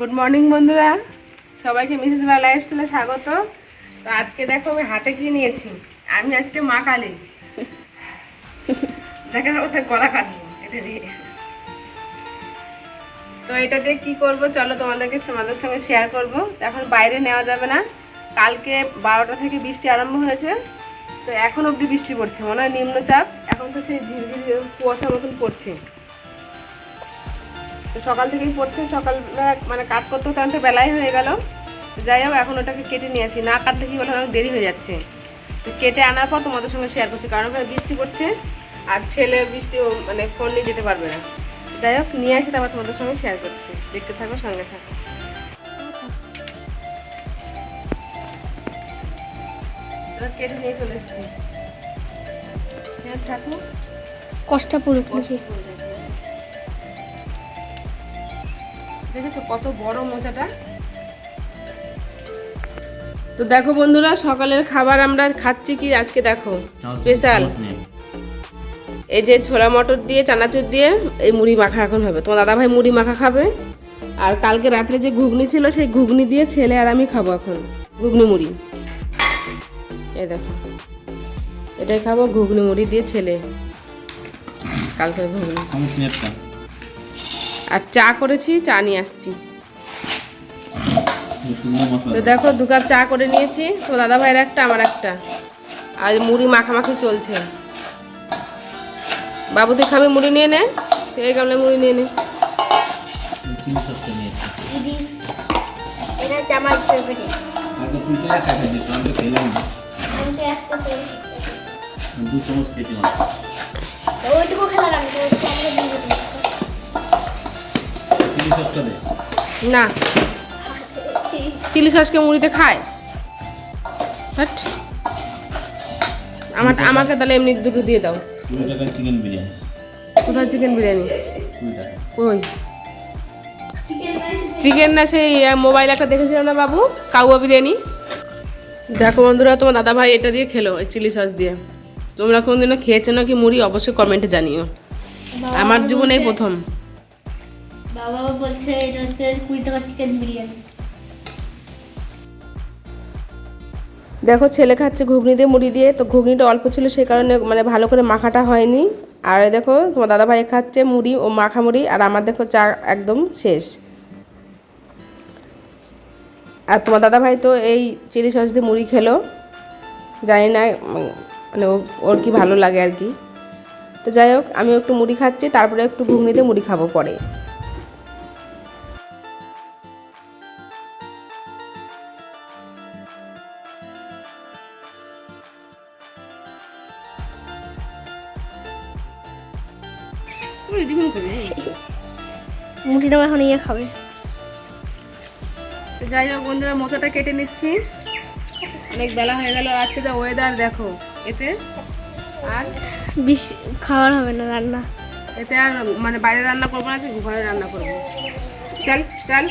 Good morning বন্ধুরা, সবাইকে Mrs বা লাইফস্টাইলে স্বাগত। তো আজকে দেখো আমি হাতে কি নিয়েছি। আমি আজকে মা কালী দেখা কোথায় গলা কাটবো এটা দিয়ে। তো এটা দিয়ে কি করবো চলো তোমাদের সঙ্গে শেয়ার করবো। এখন বাইরে নেওয়া যাবে না, কালকে 12টা থেকে বৃষ্টি আরম্ভ হয়েছে। তো এখন অবধি বৃষ্টি পড়ছে, মনে হয় নিম্নচাপ। এখন তো সেই ঝিরঝির কুয়াশার মতন পড়ছে। তো সকাল থেকেই পড়ছে, সকালবেলা মানে কাজ করতে করতে অনেকটা বেলাই হয়ে গেল। যাই হোক, এখন ওটাকে কেটে নিয়ে আসি, না কাটলে কি বলে অনেক দেরি হয়ে যাচ্ছে। তো কেটে আনার পর তোমাদের সঙ্গে শেয়ার করছি, কারণ ওখানে বৃষ্টি পড়ছে আর ছেলে বৃষ্টি মানে ফোন নিয়ে যেতে পারবে না। যাই হোক, নিয়ে আসি, তারপর তোমাদের সঙ্গে শেয়ার করছি। দেখতে থাকো, সঙ্গে থাকো। কেটে নিয়ে চলে এসেছি। ঠাকুর কষ্ট পড়ুক নাকি? দেখেছো কত বড় মোচাটা। তো দেখো বন্ধুরা, সকালের খাবার আমরা খাচ্ছি কি আজকে, দেখো স্পেশাল এই যে ছোলা মটর দিয়ে চানাচুর দিয়ে এই মুড়ি মাখা এখন হবে। তোমার দাদা ভাই মুড়ি মাখা খাবে, আর কালকে রাত্রে যে ঘুগনি ছিল সেই ঘুগনি দিয়ে ছেলে আর আমি খাবো এখন ঘুগনি মুড়ি। এই দেখো, এটাই খাবো, ঘুগনি মুড়ি দিয়ে ছেলে কালকে ঘুগনি। আর চা করেছি, চা নিয়ে আসছি। তো দেখো 2 কাপ চা করে নিয়েছি, তো দাদা ভাইয়ের একটা, আমার একটা। আর মুড়ি মাখামাখি চলছে। বাবু তুই খাবি, মুড়ি নিয়ে নে, এই গামলায় মুড়ি নিয়ে নে। না, চিলি সসকে মুড়িতে খায়। আমাকে তাহলে এমনি দুটো দিয়ে দাও। কোথায় চিকেন বিরিয়ানি? ওই চিকেন না, সেই মোবাইল একটা দেখেছিলাম না বাবু, কাউয়া বিরিয়ানি। দেখো বন্ধুরা, তোমার দাদা ভাই এটা দিয়ে খেলো, এই চিলি সস দিয়ে। তোমরা কোনদিনও খেয়েছো নাকি মুড়ি? অবশ্যই কমেন্টে জানিও। আমার জীবনেই প্রথম। বাবা বলছে এটা হচ্ছে 20 টাকা চিকেন বিরিয়ানি। দেখো ছেলে খাচ্ছে ঘুগনি দিয়ে মুড়ি দিয়ে। তো ঘুগনিটা অল্প ছিল, সেই কারণে মানে ভালো করে মাখাটা হয়নি। আর দেখো তোমার দাদা ভাই খাচ্ছে মুড়ি ও মাখা মুড়ি, আর আমার দেখো চা একদম শেষ। আর তোমার দাদা ভাই তো এই চিলি সস দিয়ে মুড়ি খেলো, জানি না মানে ওর কি ভালো লাগে আর কি। তো যাই হোক, আমিও একটু মুড়ি খাচ্ছি, তারপরে একটু ঘুগনি দিয়ে মুড়ি খাবো পরে। মুড়িটা এখন ইয়ে খাবে। তো যাই হোক বন্ধুরা, মোচাটা কেটে নিচ্ছি, অনেক বেলা হয়ে গেল। আজকে যা ওয়েদার দেখো, এতে আর বেশি খাওয়ার হবে না রান্না। এতে আর মানে বাইরে রান্না করবো না, ঘরে রান্না করবো। চল চল।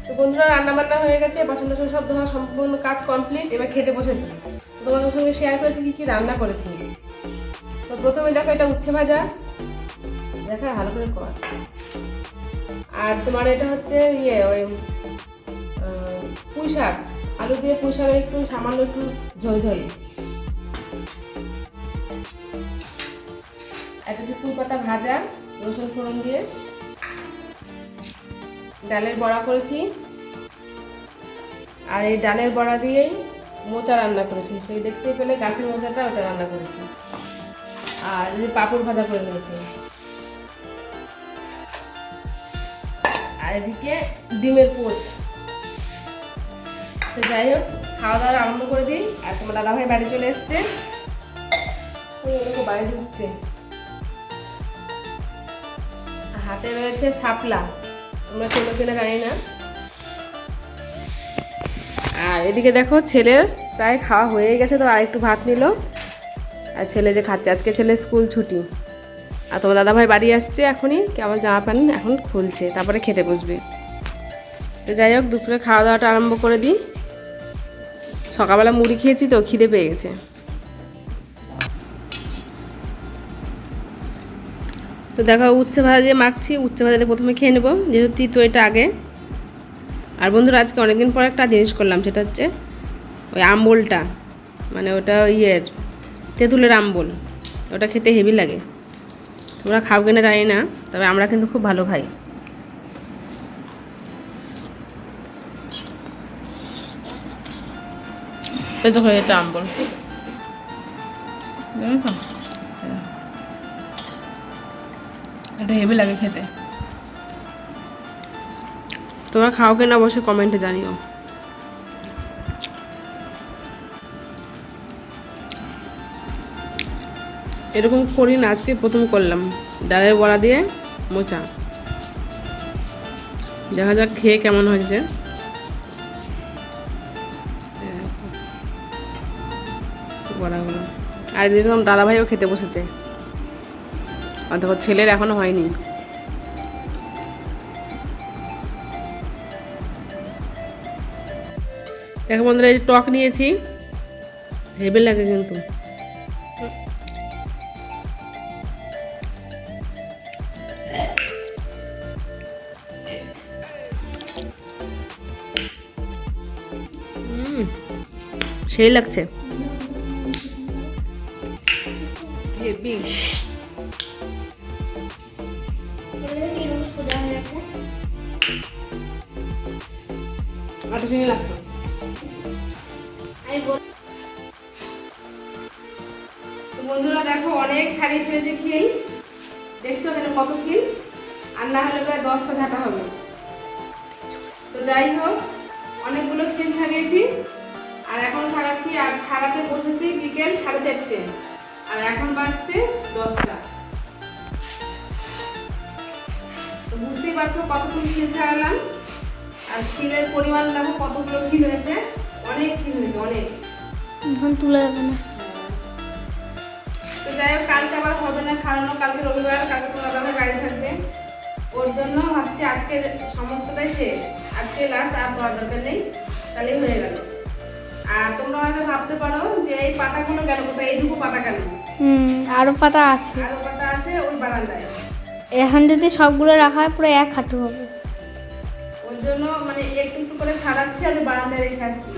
তো বন্ধুরা, রান্না বান্না হয়ে গেছে, বাসন টাসন সব ধোয়া সম্পূর্ণ কাজ কমপ্লিট। এবার খেতে বসেছি। তোমাদের সঙ্গে শেয়ার করেছি কি কি রান্না করেছি। তো প্রথমে দেখো, এটা উচ্ছে ভাজা, দেখা ভালো করে কর। আর তোমার এটা হচ্ছে ওই পুঁই শাক, আলু দিয়ে পুঁই শাকের একটু সামান্য একটু ঝোল ঝোল। একটা হচ্ছে পুঁই পাতা ভাজা রসুন ফোড়ন দিয়ে। ডালের বড়া করেছি, আর এই ডালের বড়া দিয়েই মোচা রান্না করেছি। সেই দেখতে পেলে গাছের মোচাটা, ওটা রান্না করেছি। আর এই পাঁপড় ভাজা করে নিয়েছি। আর এদিকে ডিমের পোচ। তো যাই হোক, খাওয়া দাওয়া আরম্ভ করে দিই। আর তোমার দাদা ভাই বাড়ি চলে এসছে, বাড়ি ঢুকছে। হাতে রয়েছে শাপলা, তোমরা ছোট ছেলে জানি না। আর এদিকে দেখো, ছেলের প্রায় খাওয়া হয়ে গেছে, তো আর একটু ভাত নিল। আর ছেলে যে খাচ্ছে, আজকে ছেলের স্কুল ছুটি। আর তোমার দাদা ভাই বাড়ি আসছে এখনই, কেমন জামা প্যান্ট এখন খুলছে, তারপরে খেতে বসবে। তো যাই হোক, দুপুরে খাওয়া দাওয়াটা আরম্ভ করে দিই। সকালবেলা মুড়ি খেয়েছি তো খিদে পেয়ে গেছে। তো দেখো উচ্ছে ভাজা দিয়ে মাখছি, উচ্ছে ভাজা দিয়ে প্রথমে খেয়ে নেবো যেহেতু তিতো এটা আগে। আর বন্ধুরা আজকে অনেকদিন পর একটা জিনিস করলাম, সেটা হচ্ছে ওই আম্বলটা, মানে ওটা ইয়ের তেঁতুলের আম্বল, ওটা খেতে হেভি লাগে। তোমরা খাও কিনা জানি না, তবে আমরা কিন্তু খুব ভালো খাই। এই দেখো এটা আম্বল, এটা হেভি লাগে খেতে। তোমরা খাও কিনা অবশ্যই কমেন্টে জানিও। এরকম করি না, আজকে প্রথম করলাম ডালের বড়া দিয়ে মোচা। দেখা যাক খেয়ে কেমন হয়েছে। বড়াগুলো আর এরকম দাদাভাইও খেতে বসেছে, আর দেখো ছেলের এখনো হয়নি। দেখো বন্ধুরা এই টক নিয়েছি, হেভি লাগে কিন্তু। সেই লাগছে হেভি। সোজা হয়ে গেছে। আটা চিনি লাগতো। তো বন্ধুরা দেখো অনেক শাড়ি ফেলেছে খেয়েই, দেখছো এখানে কত খিল, আর না হলে প্রায় 10টা ঝাঁটা হবে। তো যাই হোক অনেকগুলো খিল ছাড়িয়েছি, আর এখনো ছাড়াচ্ছি, আর ছাড়াতে বসেছি বিকেল 4:30, আর এখন বাজছে 10টা। তো বুঝতেই পারছো কতক্ষণ খিল ছাড়ালাম, আর খিলের পরিমাণ দেখো কতগুলো খিল হয়েছে, অনেক খিল হয়েছে অনেক। এখন তুলে যাবে না। তো যাই হোক কালকে আবার হবে না ছাড়ানো, কালকে রবিবার, কালকে তো দাদাভাই বাড়ি থাকবে, ওর জন্য ভাবছি আজকে সমস্তটাই শেষ, আজকে লাস্ট, আর পড়ার দরকার নেই, তাহলেই হয়ে গেল। আর তোমরা হয়তো ভাবতে পারো যে এই পাতাগুলো গেল কোথায়, এইটুকু পাতা কেন? আরো পাতা আছে, আরো পাতা আছে ওই বারান্দায়। এখন যদি সবগুলো রাখা হয় পুরো এক হাঁটু হবে। ওর জন্য মানে একটু একটু করে ছাড়াচ্ছি, আর বারান্দায় রেখে আসছি,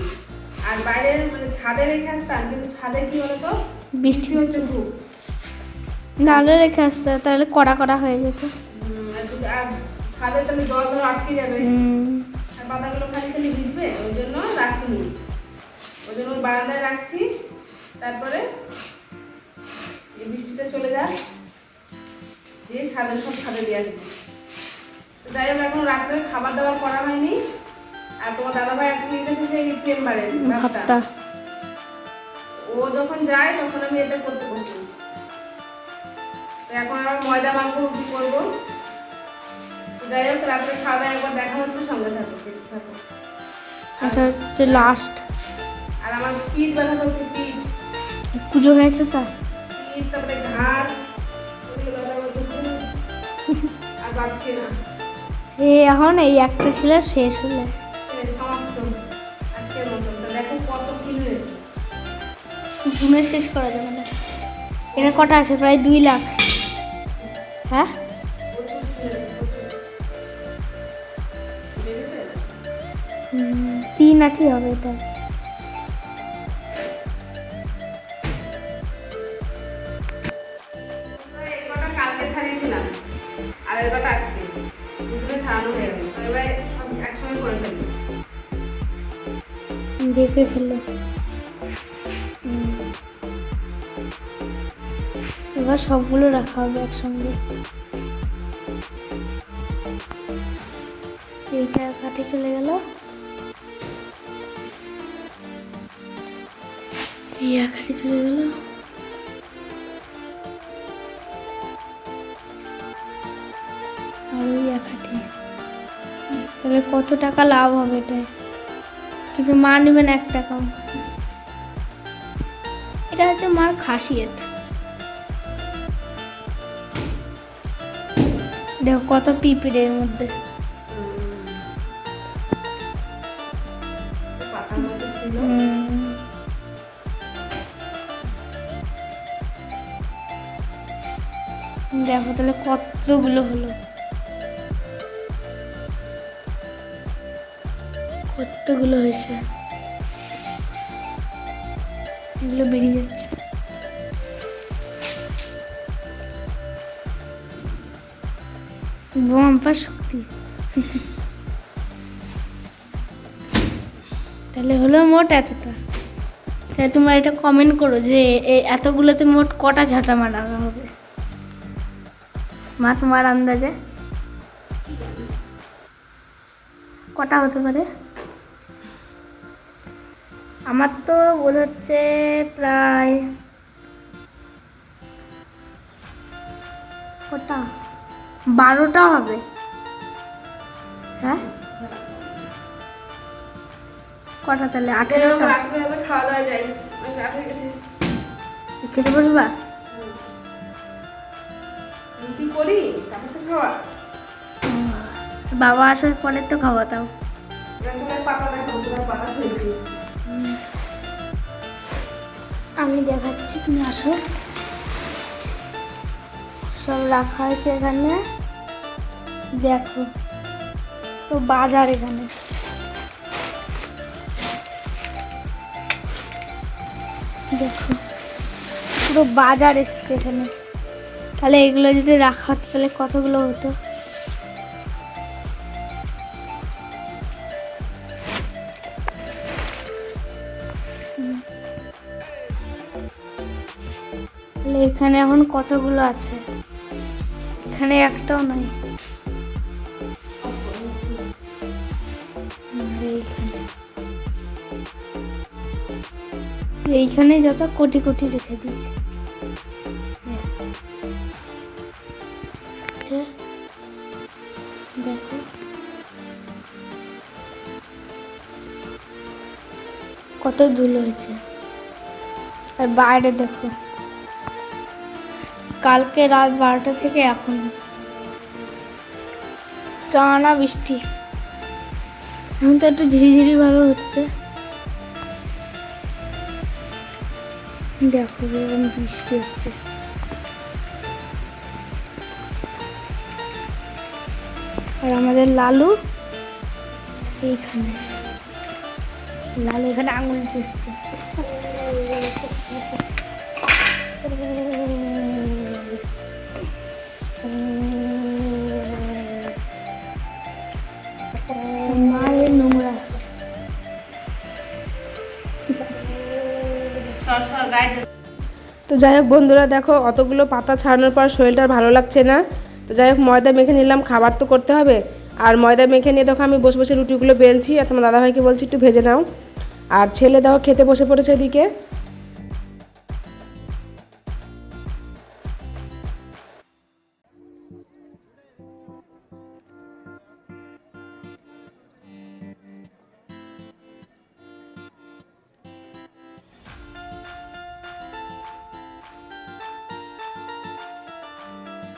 আর বাইরে মানে ছাদে রেখে আসতাম, কিন্তু ছাদে কি বলতো বৃষ্টি হচ্ছে খুব, নাহলে রেখে আসতে হয়, তাহলে কড়া কড়া হয়ে যেত। আর ছাদে তাহলে জল ধরে আটকে যাবে, আর পাতাগুলো খালি খালি ভিজবে, ওই জন্য রাখিনি, ওই জন্য ওই বারান্দায় রাখছি। তারপরে এই বৃষ্টিটা চলে যায়, দিয়ে ছাদে সব ছাদে দিয়ে আসবে। তো যাই হোক এখন রাত্রে খাবার দাবার করা হয়নি, আর তোমার দাদাভাই এখন নিয়ে গেছে সেই চেম্বারে ভাতটা। ও যখন যায় তখন আমি এটা করতে বসি। তো এখন আবার ময়দা মাখবো, রুটি করবো। যাই হোক রাত্রে খাওয়া দাওয়া একবার দেখা হচ্ছে, সঙ্গে থাকো থাকো। এটা হচ্ছে লাস্ট। আর আমার পিঠ ব্যথা করছে, পিঠ পুজো হয়েছে তো, পিঠ তারপরে ঘাড়, ওগুলো ব্যথা করছে খুব, আর পাচ্ছি না। এখন এই একটা ছিল শেষ হলো, সমাপ্ত আজকের মতো। তো দেখো কত কি হয়েছে, গুনে শেষ করা যাবে না। এখানে কটা আছে? প্রায় 2 লাখ। হ্যাঁ, প্রচুর কি হয়েছে, প্রচুর। দেখেছো? 3 আটি হবে এটা। এই কটা কালকে ছাড়িয়েছিলাম, আর এই কটা আজকে, দুটোতে ছাড়ানো হয়ে গেল। তো এবার সব একসঙ্গে করে ফেলবো। দেখে ফেললো। এবার সবগুলো রাখা হবে একসঙ্গে। এইটা কাটে চলে গেল, এই আকারে চলে গেল, আর ওই আকারে। তাহলে কত টাকা লাভ হবে এটাই, কিন্তু মা নেবেন 1 টাকাও। এটা হচ্ছে মার খাসিয়ত। দেখো কত পিঁপড়ের মধ্যে। পাতার মধ্যে ছিল। দেখো তাহলে কতগুলো হলো, কতগুলো হয়েছে, এগুলো বেরিয়ে যাচ্ছে। বাম্পার শক্তি। তাহলে হলো মোট এতটা। তাহলে তোমরা এটা কমেন্ট করো যে এই এতগুলোতে মোট কটা ঝাঁটা মারা হবে। মা তোমার আন্দাজে কটা হতে পারে? আমার তো বোধ হচ্ছে প্রায় কটা, 12টা হবে। হ্যাঁ কটা তাহলে? 18টা। রাত্রে আবার খাওয়া দাওয়া যায়, অনেক রাত হয়ে গেছে। খেতে বসবা? কি করি তারপর খাওয়া, বাবা আসার পরে তো খাওয়া দাও। পাতা দেখো, পাতা ফেলছি। আমি দেখাচ্ছি, তুমি আসো। সব রাখা হয়েছে এখানে, দেখো তো বাজার এখানে। দেখো পুরো বাজার এসছে এখানে। তাহলে এগুলো যদি রাখা হতো তাহলে কতগুলো হতো? তাহলে এখানে এখন কতগুলো আছে? এখানে একটাও নাই। এইখানে যত কোটি কোটি রেখে দিয়েছে। দেখো কত ধুলো হয়েছে। আর বাইরে দেখো, কালকে রাত 12টা থেকে এখন টানা বৃষ্টি। এখন তো একটু ঝিরিঝিরি ভাবে হচ্ছে। দেখো এরকম বৃষ্টি হচ্ছে। আর আমাদের লালু এইখানে, লালু এখানে আঙুল চুষছে। মায়ের নোংরা। তো যাই হোক বন্ধুরা, দেখো অতগুলো পাতা ছাড়ানোর পর শরীরটা আর ভালো লাগছে না। তো যাই হোক ময়দা মেখে নিলাম, খাবার তো করতে হবে। আর ময়দা মেখে নিয়ে দেখো আমি বসে বসে রুটিগুলো বেলছি, আর তোমার দাদাভাইকে বলছি একটু ভেজে নাও। আর ছেলে দেখো খেতে বসে পড়েছে এদিকে।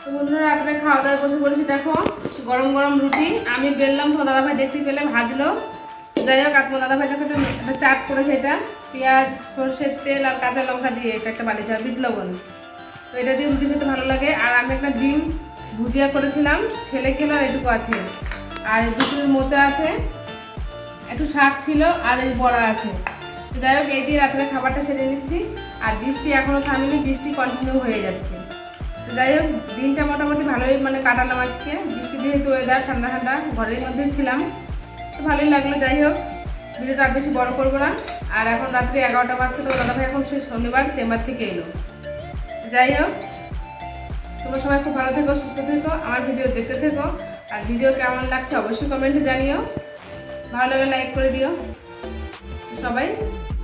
তো বন্ধুরা রাত্রে খাওয়া দাওয়া বসে পড়েছি। দেখো গরম গরম রুটি আমি বেললাম, তোমার দাদাভাই দেখতে পেলে ভাজলো। যাই হোক তোমার দাদাভাই দেখো একটা চাট করেছে, এটা পেঁয়াজ সর্ষের তেল আর কাঁচা লঙ্কা দিয়ে, এটা একটা বানিয়েছে, আর বিট লবণ। তো এটা দিয়ে রুটি খেতে ভালো লাগে। আর আমি একটা ডিম ভুজিয়া করেছিলাম, ছেলে খেলো, আর এটুকু আছে। আর দুটো মোচা আছে, একটু শাক ছিল, আর এই বড়া আছে। তো যাই হোক এই দিয়ে রাত্রে খাবারটা সেরে নিচ্ছি। আর বৃষ্টি এখনো থামেনি, বৃষ্টি কন্টিনিউ হয়ে যাচ্ছে। তো যাই হোক দিনটা মোটামুটি ভালোই মানে কাটালাম আজকে। বৃষ্টি যেহেতু ওয়েদার ঠান্ডা ঠান্ডা, ঘরের মধ্যে ছিলাম, তো ভালোই লাগলো। যাই হোক ভিডিওটা আর বেশি বড় করবো না। আর এখন রাত্রি 11টা বাজতে, তো দাদাভাই এখন সে শনিবার চেম্বার থেকে এলো। যাই হোক তোমরা সবাই খুব ভালো থেকো, সুস্থ থেকো, আমার ভিডিও দেখতে থেকো। আর ভিডিও কেমন লাগছে অবশ্যই কমেন্টে জানিও, ভালো লাগলে লাইক করে দিও। সবাই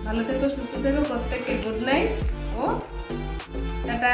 ভালো থেকো, সুস্থ থেকো, প্রত্যেককে গুড নাইট ও টাটা।